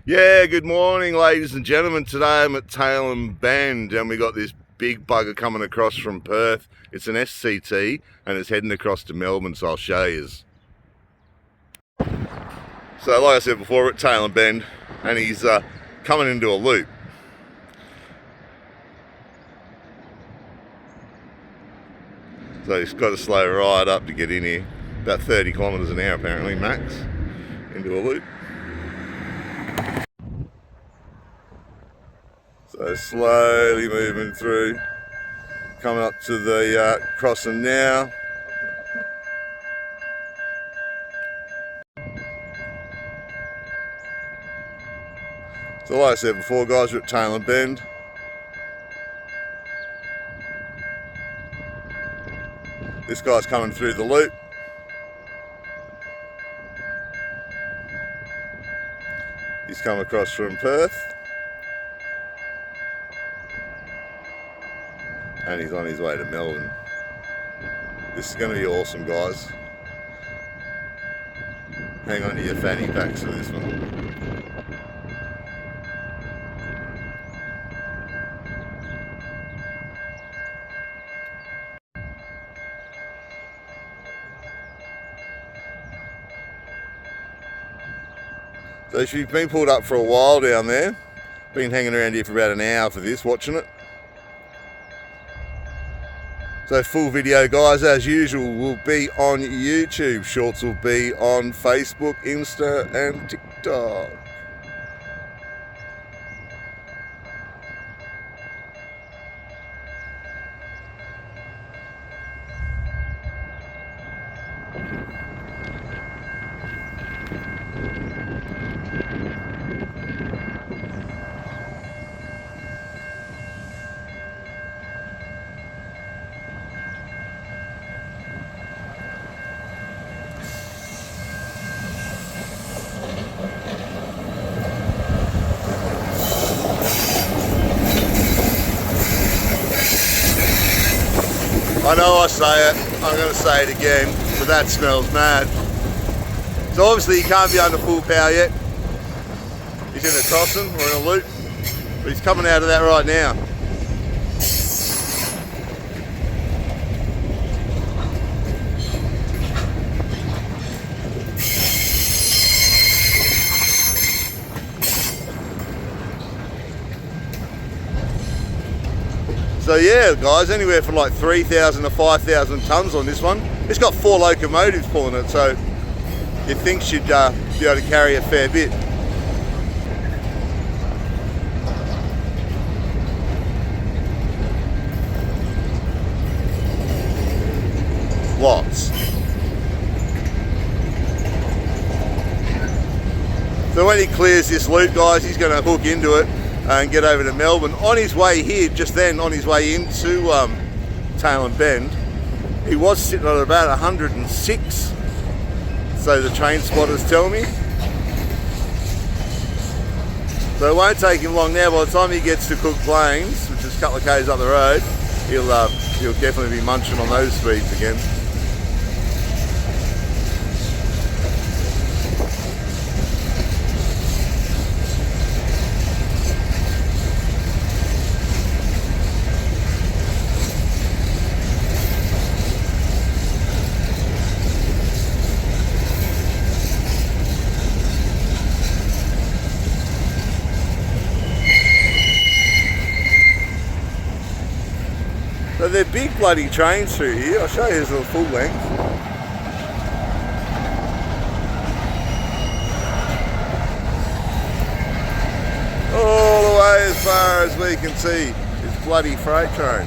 Yeah, good morning, ladies and gentlemen. Today I'm at Tailem Bend and we got this big bugger coming across from Perth. It's an SCT and it's heading across to Melbourne, so I'll show you. So like I said before, we're at Tailem Bend and he's coming into a loop. So he's got to slow right up to get in here. About 30 kilometres an hour apparently, max, into a loop. So slowly moving through, coming up to the crossing now. So like I said before, guys, we're at Tailem Bend. This guy's coming through the loop. He's come across from Perth. And he's on his way to Melbourne. This is going to be awesome, guys. Hang on to your fanny packs for this one. So she's been pulled up for a while down there. Been hanging around here for about an hour for this, watching it. So full video, guys, as usual, will be on YouTube. Shorts will be on Facebook, Insta and TikTok. I know I say it, I'm going to say it again, but that smells mad. So obviously he can't be under full power yet. He's in a crossing or in a loop, but he's coming out of that right now. So yeah, guys, anywhere from like 3,000 to 5,000 tonnes on this one. It's got 4 locomotives pulling it, so you'd think she'd be able to carry a fair bit. Lots. So when he clears this loop, guys, he's going to hook into it and get over to Melbourne. On his way here, just then, on his way into Tailem Bend, he was sitting at about 106, so the train spotters tell me. So it won't take him long now. By the time he gets to Cook Plains, which is a couple of k's up the road, he'll definitely be munching on those speeds again. So they're big bloody trains through here. I'll show you the full length. All the way as far as we can see is bloody freight train.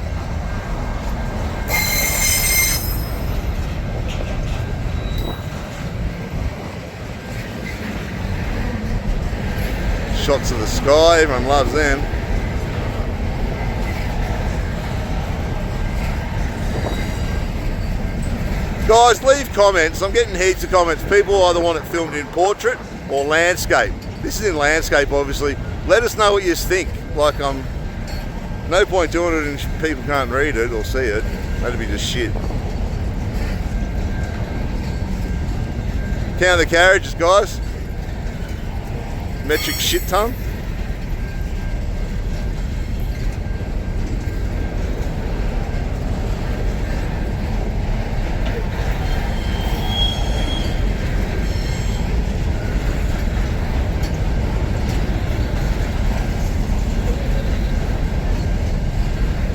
Shots of the sky, everyone loves them. Guys, leave comments. I'm getting heaps of comments. People either want it filmed in portrait or landscape. This is in landscape, obviously. Let us know what you think. Like, no point doing it and people can't read it or see it. That'd be just shit. Count the carriages, guys. metric shit ton.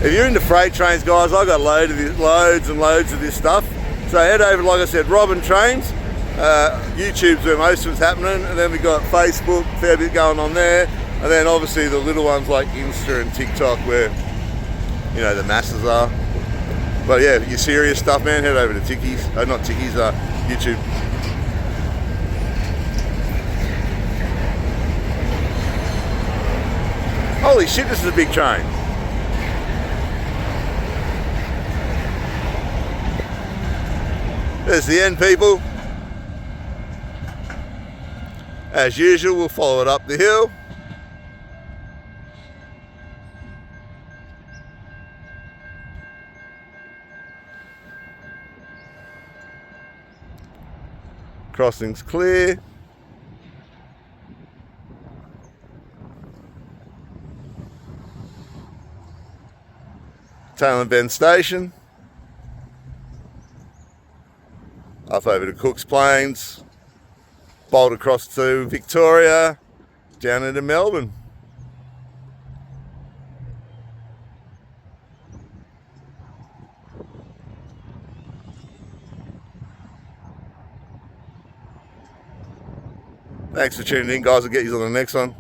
If you're into freight trains, guys, I got loads and loads of this stuff. So head over, like I said, RobNTrains. YouTube's where most of it's happening, and then we got Facebook, fair bit going on there, and then obviously the little ones like Insta and TikTok, where you know the masses are. But yeah, your serious stuff, man, head over to Tickies. Not Tickies, YouTube. Holy shit, this is a big train. There's the end, people. As usual, we'll follow it up the hill. Crossing's clear. Tailem Bend Station. Up over to Cook's Plains, bolt across to Victoria, down into Melbourne. Thanks for tuning in, guys. I'll get you on the next one.